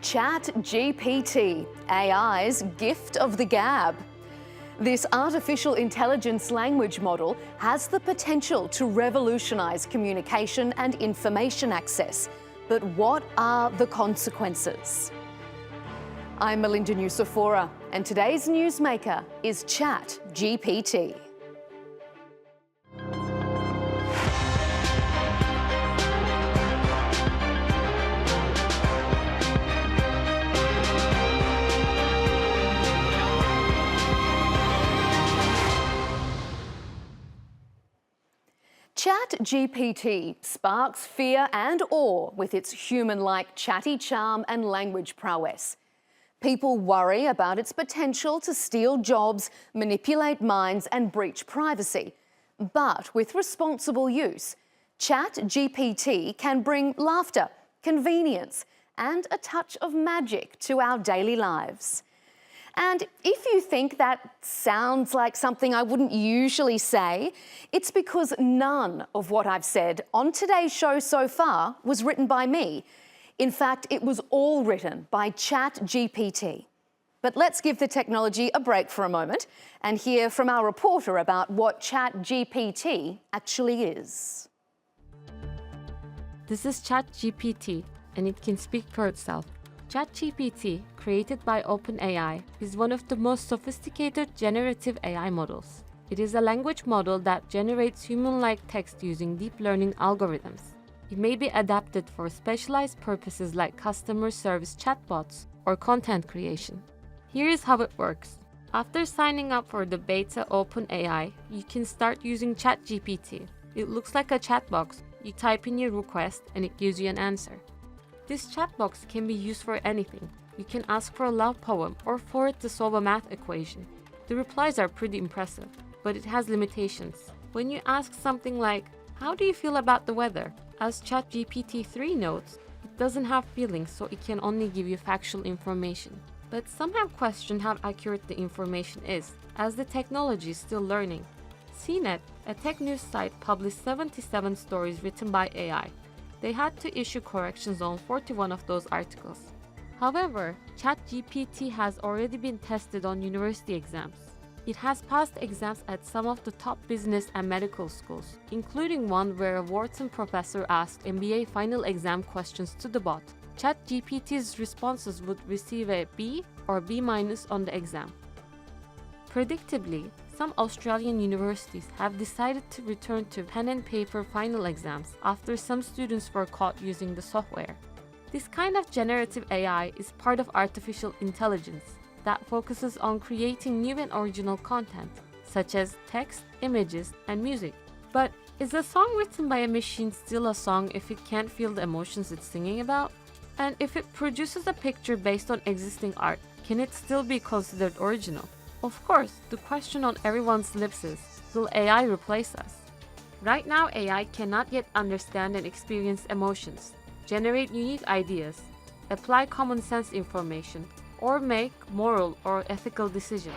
ChatGPT, AI's gift of the gab. This artificial intelligence language model has the potential to revolutionise communication and information access. But what are the consequences? I'm Melinda Nusafora, and today's newsmaker is ChatGPT. ChatGPT sparks fear and awe with its human-like chatty charm and language prowess. People worry about its potential to steal jobs, manipulate minds and breach privacy. But with responsible use, ChatGPT can bring laughter, convenience and a touch of magic to our daily lives. And if you think that sounds like something I wouldn't usually say, it's because none of what I've said on today's show so far was written by me. In fact, it was all written by ChatGPT. But let's give the technology a break for a moment and hear from our reporter about what ChatGPT actually is. This is ChatGPT, and it can speak for itself. ChatGPT, created by OpenAI, is one of the most sophisticated generative AI models. It is a language model that generates human-like text using deep learning algorithms. It may be adapted for specialized purposes like customer service chatbots or content creation. Here is how it works. After signing up for the beta OpenAI, you can start using ChatGPT. It looks like a chat box. You type in your request and it gives you an answer. This chat box can be used for anything. You can ask for a love poem or for it to solve a math equation. The replies are pretty impressive, but it has limitations. When you ask something like, "How do you feel about the weather?" As ChatGPT 3 notes, it doesn't have feelings, so it can only give you factual information. But some have questioned how accurate the information is, as the technology is still learning. CNAS, a tech news site, published 77 stories written by AI. They had to issue corrections on 41 of those articles. However, ChatGPT has already been tested on university exams. It has passed exams at some of the top business and medical schools, including one where a Wharton professor asked MBA final exam questions to the bot. ChatGPT's responses would receive a B or B- on the exam. Predictably, some Australian universities have decided to return to pen and paper final exams after some students were caught using the software. This kind of generative AI is part of artificial intelligence that focuses on creating new and original content, such as text, images, and music. But is a song written by a machine still a song if it can't feel the emotions it's singing about? And if it produces a picture based on existing art, can it still be considered original? Of course, the question on everyone's lips is, will AI replace us? Right now, AI cannot yet understand and experience emotions, generate unique ideas, apply common sense information, or make moral or ethical decisions.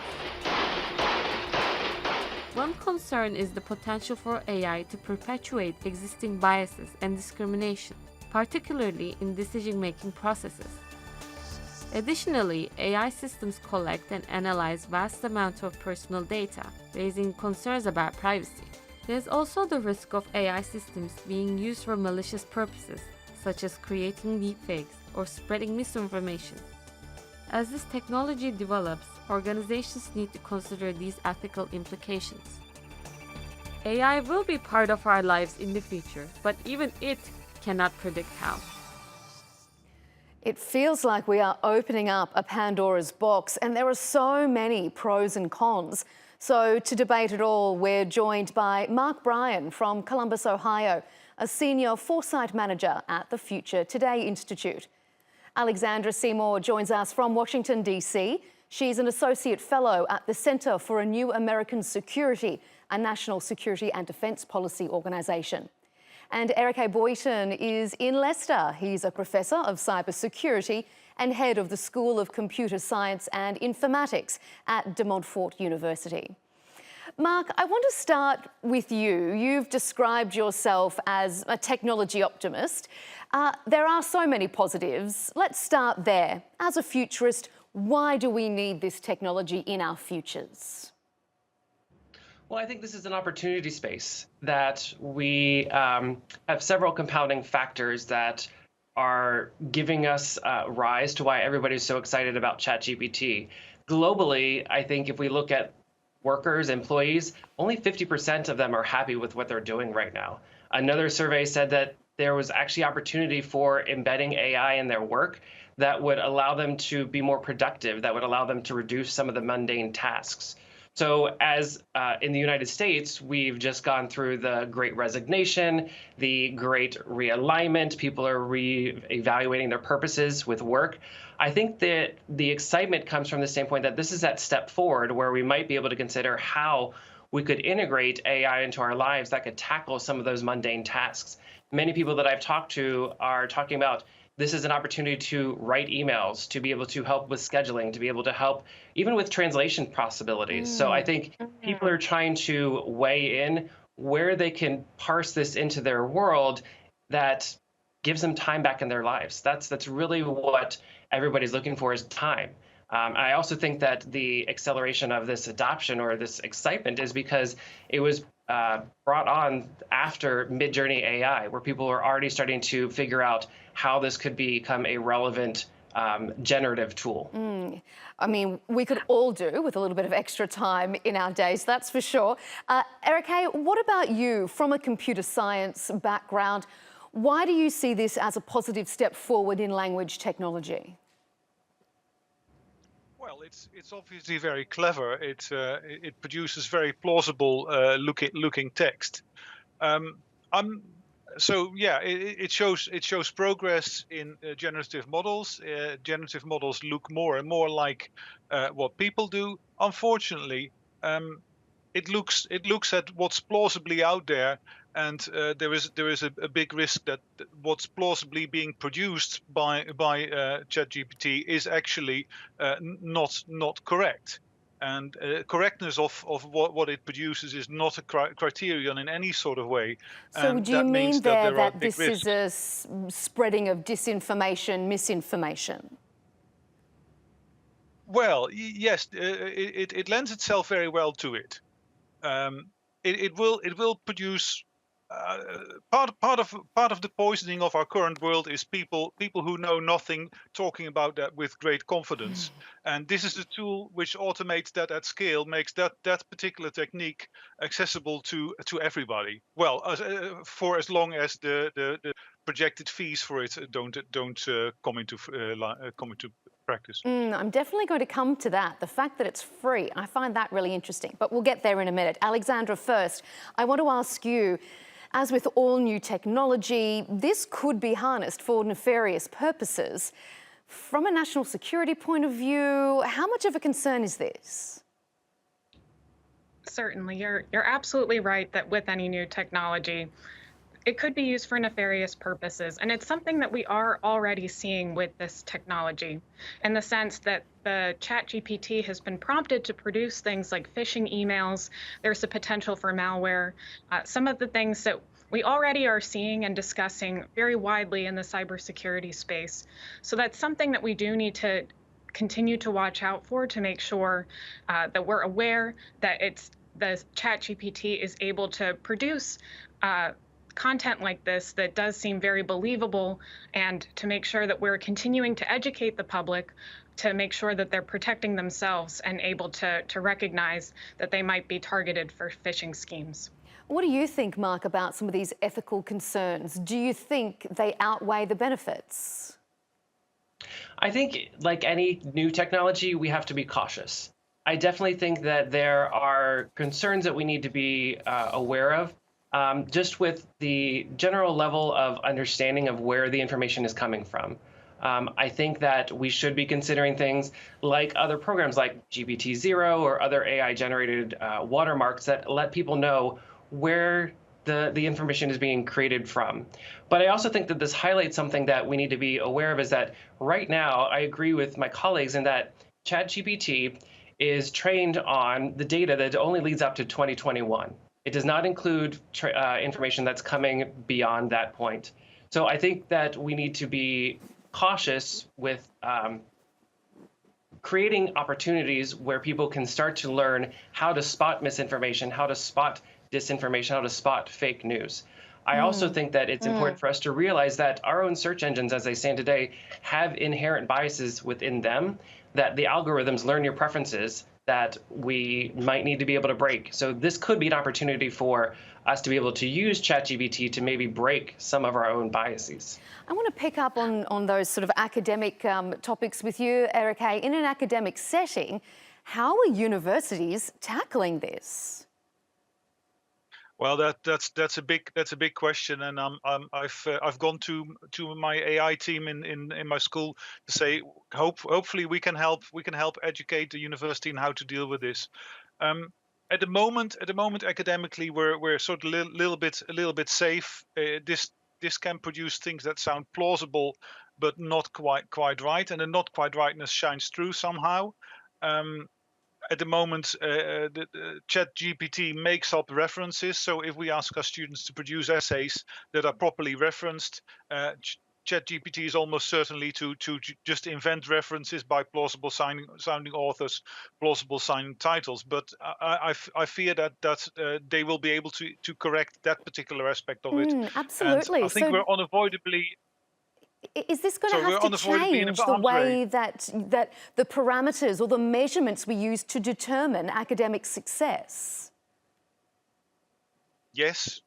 One concern is the potential for AI to perpetuate existing biases and discrimination, particularly in decision-making processes. Additionally, AI systems collect and analyze vast amounts of personal data, raising concerns about privacy. There is also the risk of AI systems being used for malicious purposes, such as creating deepfakes or spreading misinformation. As this technology develops, organizations need to consider these ethical implications. AI will be part of our lives in the future, but even it cannot predict how. It feels like we are opening up a Pandora's box, and there are so many pros and cons. So to debate it all, we're joined by Bryan from Columbus, Ohio, a senior Foresight manager at the Future Today Institute. Alexandra Seymour joins us from Washington, D.C. She's an associate fellow at the Center for a New American Security, a national security and defense policy organization. And Eerke Boiten is in Leicester. He's a professor of cybersecurity and head of the School of Computer Science and Informatics at de Montfort University. Mark, I want to start with you. You've described yourself as a technology optimist. There are so many positives. Let's start there. As a futurist, why do we need this technology in our futures? Well, I think this is an opportunity space that we have several compounding factors that are giving us rise to why everybody's so excited about ChatGPT. Globally, I think if we look at workers, employees, only 50% of them are happy with what they're doing right now. Another survey said that there was actually opportunity for embedding AI in their work that would allow them to be more productive, that would allow them to reduce some of the mundane tasks. So as in the United States, we've just gone through the Great Resignation, the Great Realignment. People are re-evaluating their purposes with work. I think that the excitement comes from the standpoint that this is that step forward where we might be able to consider how we could integrate AI into our lives that could tackle some of those mundane tasks. Many people that I've talked to are talking about this is an opportunity to write emails, to be able to help with scheduling, to be able to help even with translation possibilities. So I think people are trying to weigh in where they can parse this into their world that gives them time back in their lives. That's really what everybody's looking for is time. I also think that the acceleration of this adoption or this excitement is because it was brought on after Midjourney AI, where people are already starting to figure out how this could become a relevant generative tool. I mean, we could all do with a little bit of extra time in our days, that's for sure. Eerke, what about you? From a computer science background, why do you see this as a positive step forward in language technology? Well, it's obviously very clever. It produces very plausible looking text. So yeah, it shows progress in generative models. Generative models look more and more like what people do. Unfortunately, it looks at what's plausibly out there, and there is a big risk that what's plausibly being produced by ChatGPT is actually not correct. And correctness of what it produces is not a criterion in any sort of way. So And do you that mean means that there there are that big this risks. is a spreading of disinformation, misinformation? Well, yes, it lends itself very well to it. It will produce part of the poisoning of our current world is people who know nothing talking about that with great confidence. And this is the tool which automates that at scale, makes that particular technique accessible to everybody. Well, for as long as the projected fees for it don't come into practice. I'm definitely going to come to that. The fact that it's free, I find that really interesting, but we'll get there in a minute. Alexandra, first, I want to ask you, as with all new technology, this could be harnessed for nefarious purposes. From a national security point of view, how much of a concern is this? Certainly, you're absolutely right that with any new technology, it could be used for nefarious purposes. And it's something that we are already seeing with this technology, in the sense that the ChatGPT has been prompted to produce things like phishing emails. There's a potential for malware. Some of the things that we already are seeing and discussing very widely in the cybersecurity space. So that's something that we do need to continue to watch out for, to make sure that we're aware that the ChatGPT is able to produce content like this that does seem very believable, and to make sure that we're continuing to educate the public to make sure that they're protecting themselves and able to recognize that they might be targeted for phishing schemes. What do you think, Mark, about some of these ethical concerns? Do you think they outweigh the benefits? I think, like any new technology, we have to be cautious. I definitely think that there are concerns that we need to be aware of, just with the general level of understanding of where the information is coming from. I think that we should be considering things like other programs like GPT-0 or other AI-generated watermarks that let people know where the information is being created from. But I also think that this highlights something that we need to be aware of, is that right now, I agree with my colleagues in that ChatGPT is trained on the data that only leads up to 2021. It does not include information that's coming beyond that point. So I think that we need to be cautious with creating opportunities where people can start to learn how to spot misinformation, how to spot disinformation, how to spot fake news. I also think that it's important for us to realize that our own search engines, as they stand today, have inherent biases within them, that the algorithms learn your preferences that we might need to be able to break. So this could be an opportunity for us to be able to use ChatGPT to maybe break some of our own biases. I want to pick up on those sort of academic topics with you, Eerke. In an academic setting, how are universities tackling this? Well, that's a big question, and I've gone to my AI team in my school to say hopefully we can help educate the university in how to deal with this. At the moment, academically, we're sort of a little bit safe. This can produce things that sound plausible, but not quite right, and the not quite rightness shines through somehow. At the moment, ChatGPT makes up references. So if we ask our students to produce essays that are properly referenced, ChatGPT is almost certainly to just invent references by plausible sounding authors, plausible sounding titles. But I fear that they will be able to correct that particular aspect of it. Absolutely. And I think we're unavoidably. Is this going to have to change the way that the parameters or the measurements we use to determine academic success? Yes,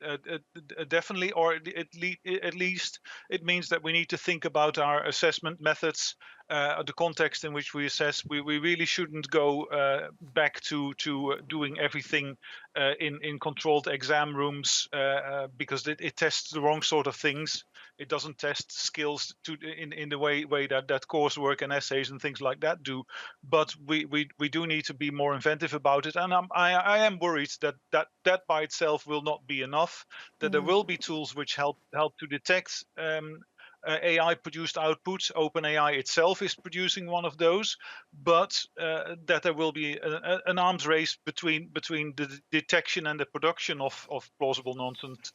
definitely. Or at least it means that we need to think about our assessment methods, the context in which we assess. We really shouldn't go back to doing everything in controlled exam rooms because it tests the wrong sort of things. It doesn't test skills in the way that coursework and essays and things like that do. But we do need to be more inventive about it. And I am worried that by itself will not be enough. That there will be tools which help to detect AI-produced outputs. OpenAI itself is producing one of those, but that there will be an arms race between the detection and the production of plausible nonsense,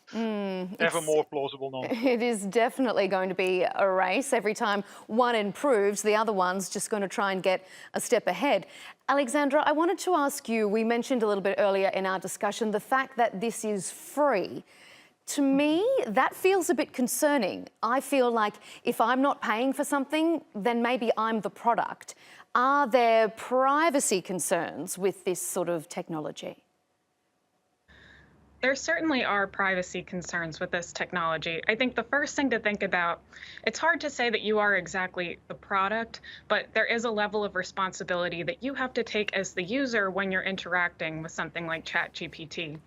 ever more plausible nonsense. It is definitely going to be a race. Every time one improves, the other one's just going to try and get a step ahead. Alexandra, I wanted to ask you, we mentioned a little bit earlier in our discussion the fact that this is free. To me, that feels a bit concerning. I feel like if I'm not paying for something, then maybe I'm the product. Are there privacy concerns with this sort of technology? There certainly are privacy concerns with this technology. I think the first thing to think about, it's hard to say that you are exactly the product, but there is a level of responsibility that you have to take as the user when you're interacting with something like ChatGPT.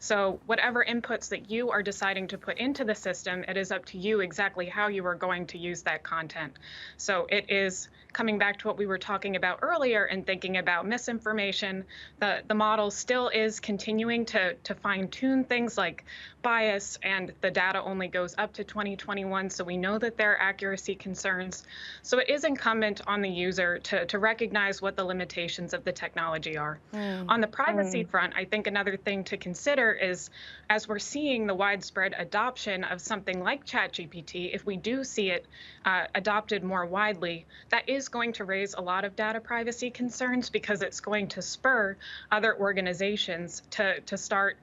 So whatever inputs that you are deciding to put into the system, it is up to you exactly how you are going to use that content. So it is coming back to what we were talking about earlier and thinking about misinformation. The model still is continuing to fine-tune things like bias, and the data only goes up to 2021, so we know that there are accuracy concerns. So it is incumbent on the user to recognize what the limitations of the technology are. On the privacy front, I think another thing to consider is, as we're seeing the widespread adoption of something like ChatGPT, if we do see it adopted more widely, that is going to raise a lot of data privacy concerns because it's going to spur other organizations to start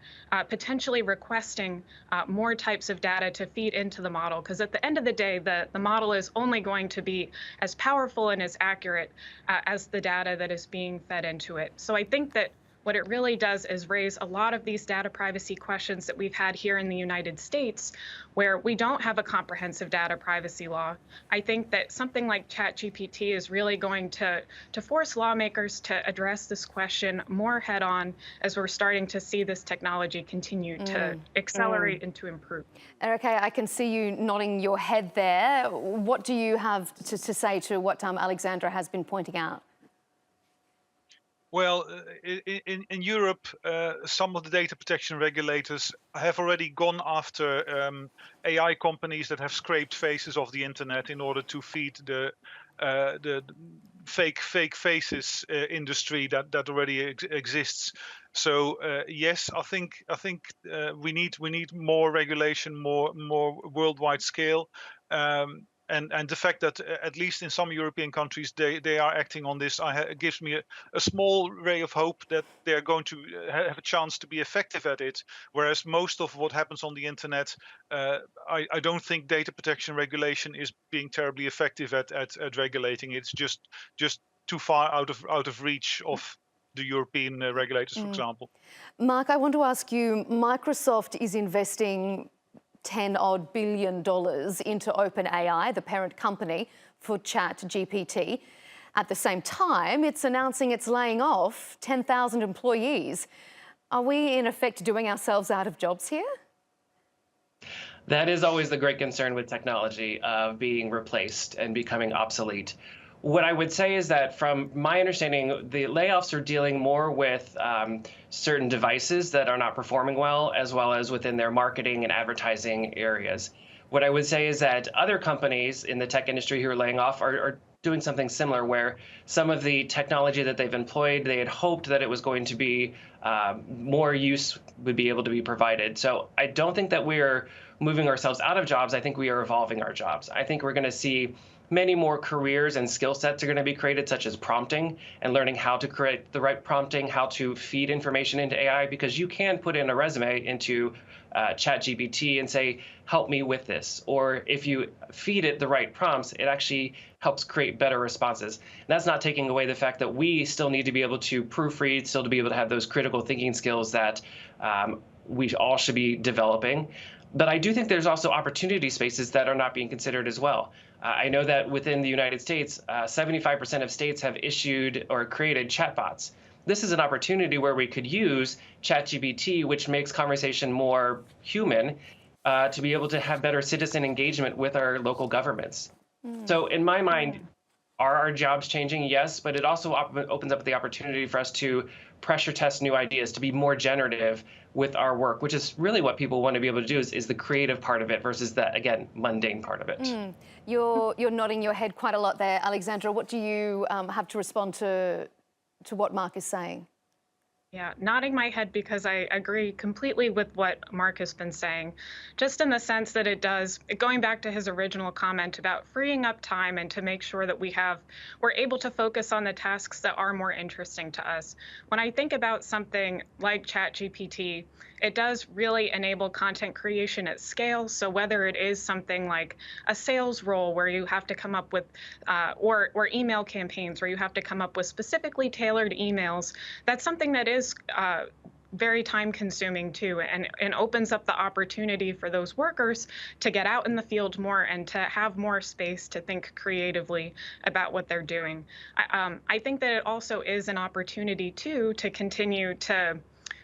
potentially requesting more types of data to feed into the model. Because at the end of the day, the model is only going to be as powerful and as accurate as the data that is being fed into it. So I think that what it really does is raise a lot of these data privacy questions that we've had here in the United States, where we don't have a comprehensive data privacy law. I think that something like ChatGPT is really going to force lawmakers to address this question more head on as we're starting to see this technology continue to accelerate and to improve. Eerke, I can see you nodding your head there. What do you have to say to what Alexandra has been pointing out? Well, in Europe, some of the data protection regulators have already gone after AI companies that have scraped faces of the internet in order to feed the fake faces industry that already exists. So yes, I think we need more regulation, more worldwide scale. And the fact that at least in some European countries they are acting on this gives me a small ray of hope that they're going to have a chance to be effective at it. Whereas most of what happens on the internet, I don't think data protection regulation is being terribly effective at regulating. It's just too far out of reach of the European regulators, for example. Mark, I want to ask you, Microsoft is investing $10-odd billion into OpenAI, the parent company for ChatGPT. At the same time, it's announcing it's laying off 10,000 employees. Are we, in effect, doing ourselves out of jobs here? That is always the great concern with technology, of being replaced and becoming obsolete. What I would say is that from my understanding, the layoffs are dealing more with certain devices that are not performing well as within their marketing and advertising areas. What I would say is that other companies in the tech industry who are laying off are doing something similar, where some of the technology that they've employed, they had hoped that it was going to be more use would be able to be provided. So I don't think that we're moving ourselves out of jobs. I think we are evolving our jobs. I think we're going to see many more careers and skill sets are going to be created, such as prompting and learning how to create the right prompting, how to feed information into AI, because you can put in a resume into ChatGPT and say, help me with this. Or if you feed it the right prompts, it actually helps create better responses. And that's not taking away the fact that we still need to be able to proofread, still to be able to have those critical thinking skills that we all should be developing. But I do think there's also opportunity spaces that are not being considered as well. I know that within the United States, 75% of states have issued or created chatbots. This is an opportunity where we could use ChatGPT, which makes conversation more human, to be able to have better citizen engagement with our local governments. So in my mind, are our jobs changing? Yes, but it also opens up the opportunity for us to pressure test new ideas, to be more generative with our work, which is really what people want to be able to do, is the creative part of it versus the, again, mundane part of it. You're nodding your head quite a lot there, Alexandra. What do you have to respond to what Mark is saying? Yeah, nodding my head because I agree completely with what Mark has been saying, just in the sense that it does, going back to his original comment about freeing up time and to make sure that we're able to focus on the tasks that are more interesting to us. When I think about something like ChatGPT, it does really enable content creation at scale. So whether it is something like a sales role where you have to come up with, or email campaigns where you have to come up with specifically tailored emails, that's something that is very time consuming too, and opens up the opportunity for those workers to get out in the field more and to have more space to think creatively about what they're doing. I think that it also is an opportunity too to continue to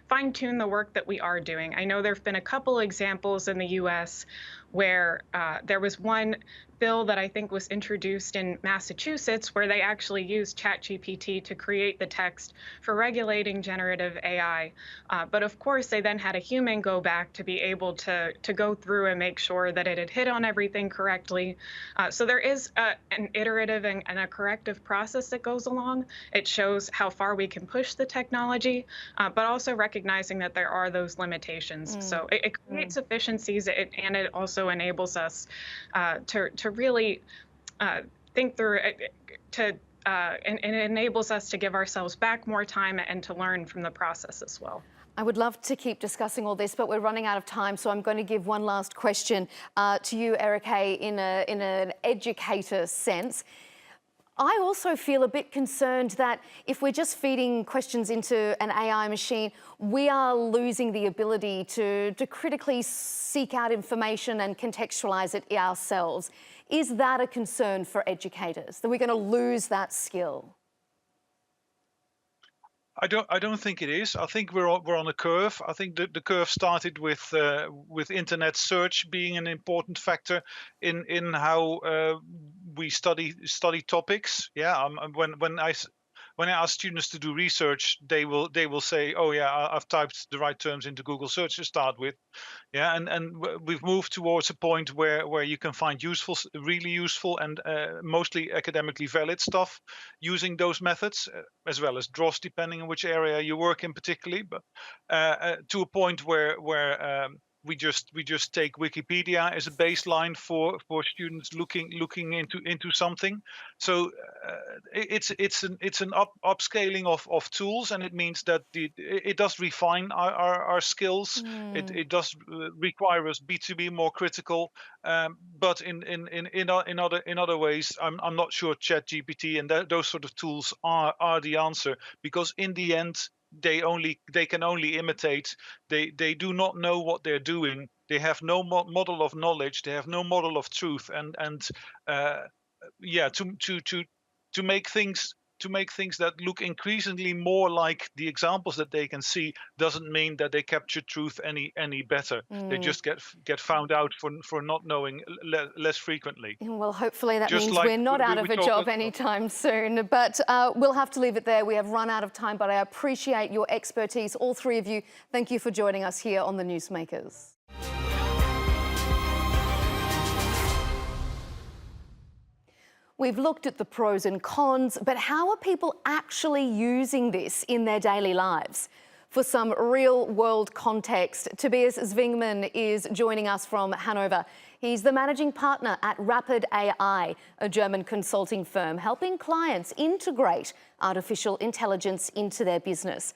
fine-tune the work that we are doing. I know there have been a couple examples in the US where there was one bill that I think was introduced in Massachusetts where they actually used ChatGPT to create the text for regulating generative AI. But of course, they then had a human go back to be able to go through and make sure that it had hit on everything correctly. So there is an iterative and a corrective process that goes along. It shows how far we can push the technology, but also recognizing that there are those limitations. So it creates efficiencies, and it also enables us to really think through it, and it enables us to give ourselves back more time and to learn from the process as well. I would love to keep discussing all this, but we're running out of time, so I'm going to give one last question to you, Eerke, in an educator sense. I also feel a bit concerned that if we're just feeding questions into an AI machine, we are losing the ability to critically seek out information and contextualise it ourselves. Is that a concern for educators, that we're going to lose that skill? I don't think it is. I think we're on a curve. I think the curve started with internet search being an important factor in how we study topics. Yeah, when when I ask students to do research, they will say, oh yeah, I've typed the right terms into Google search to start with. Yeah, and we've moved towards a point where you can find really useful and mostly academically valid stuff using those methods, as well as dross, depending on which area you work in particularly. But to a point where we just take Wikipedia as a baseline for students looking into something. So it's an upscaling of tools, and it means that it does refine our skills. It does require us to be more critical, but in other ways, I'm not sure ChatGPT and those sort of tools are the answer, because in the end they can only imitate. They do not know what they're doing. They have no model of knowledge. They have no model of truth. And yeah, to make things that look increasingly more like the examples that they can see doesn't mean that they capture truth any better. They just get found out for not knowing less frequently. Well, hopefully that Just means like we're not out of a job about anytime soon. But we'll have to leave it there. We have run out of time, but I appreciate your expertise, all three of you. Thank you for joining us here on The Newsmakers. We've looked at the pros and cons, but how are people actually using this in their daily lives? For some real-world context, Tobias Zwingmann is joining us from Hanover. He's the managing partner at Rapyd.ai, a German consulting firm helping clients integrate artificial intelligence into their business.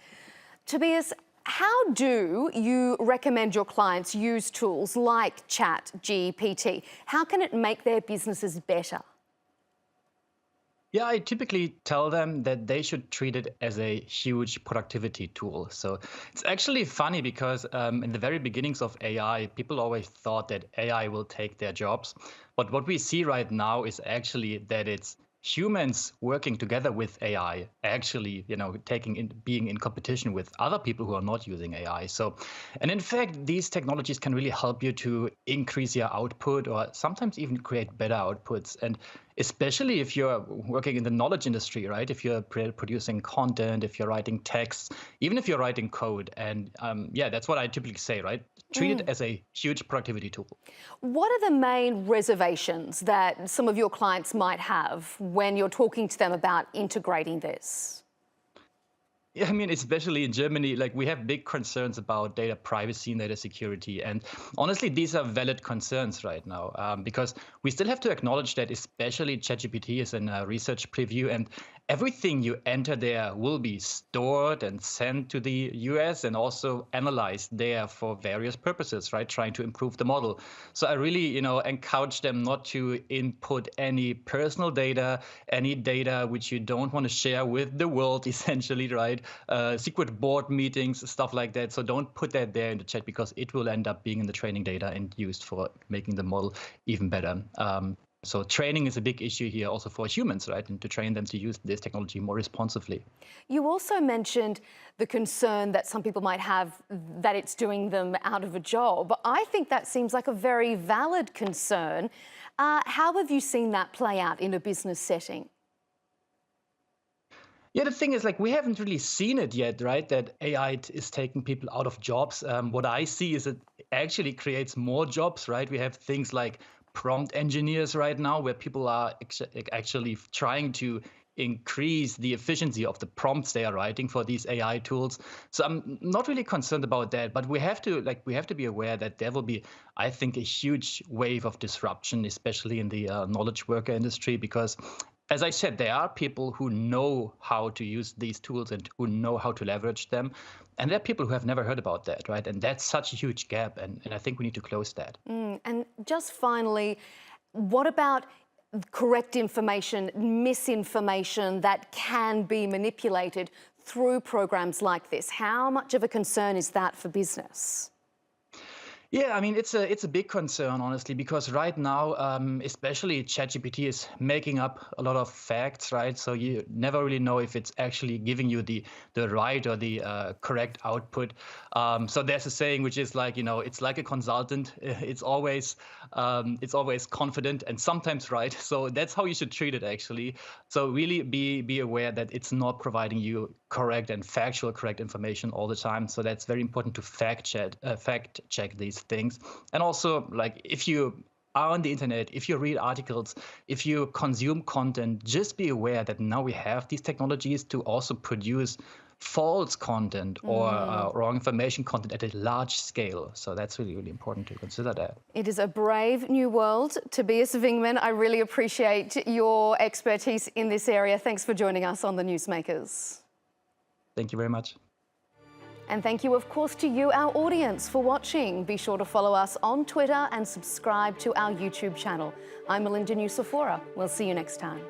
Tobias, how do you recommend your clients use tools like ChatGPT? How can it make their businesses better? Yeah, I typically tell them that they should treat it as a huge productivity tool. So it's actually funny because in the very beginnings of AI, people always thought that AI will take their jobs. But what we see right now is actually that it's humans working together with AI, actually, being in competition with other people who are not using AI. So, and in fact, these technologies can really help you to increase your output or sometimes even create better outputs. And especially if you're working in the knowledge industry, right? If you're producing content, if you're writing texts, even if you're writing code. And yeah, that's what I typically say, right? Treat it as a huge productivity tool. What are the main reservations that some of your clients might have when you're talking to them about integrating this? Yeah, I mean, especially in Germany, like we have big concerns about data privacy and data security. And honestly, these are valid concerns right now, because we still have to acknowledge that especially ChatGPT is in a research preview, and everything you enter there will be stored and sent to the US and also analyzed there for various purposes, right? Trying to improve the model. So I really, encourage them not to input any personal data, any data which you don't want to share with the world, essentially, right? Secret board meetings, stuff like that. So don't put that there in the chat because it will end up being in the training data and used for making the model even better. So training is a big issue here also for humans, right? And to train them to use this technology more responsibly. You also mentioned the concern that some people might have that it's doing them out of a job. I think that seems like a very valid concern. How have you seen that play out in a business setting? Yeah, the thing is, like, we haven't really seen it yet, right? That AI is taking people out of jobs. What I see is it actually creates more jobs, right? We have things like prompt engineers right now, where people are actually trying to increase the efficiency of the prompts they are writing for these AI tools. So I'm not really concerned about that, but we have to be aware that there will be, I think, a huge wave of disruption, especially in the knowledge worker industry, because as I said, there are people who know how to use these tools and who know how to leverage them. And there are people who have never heard about that, right? And that's such a huge gap. And I think we need to close that. And just finally, what about correct information, misinformation that can be manipulated through programs like this? How much of a concern is that for business? Yeah, I mean, it's a big concern, honestly, because right now, especially ChatGPT is making up a lot of facts, right? So you never really know if it's actually giving you the right or the correct output. So there's a saying which is like, it's like a consultant. It's always confident and sometimes right. So that's how you should treat it, actually. So really be aware that it's not providing you correct and factual correct information all the time. So that's very important to fact check these things. And also, like, if you are on the internet, if you read articles, if you consume content, just be aware that now we have these technologies to also produce false content or wrong information content at a large scale. So that's really, really important to consider that. It is a brave new world. Tobias Zwingmann, I really appreciate your expertise in this area. Thanks for joining us on the Newsmakers. Thank you very much. And thank you, of course, to you, our audience, for watching. Be sure to follow us on Twitter and subscribe to our YouTube channel. I'm Melinda Nusafora. We'll see you next time.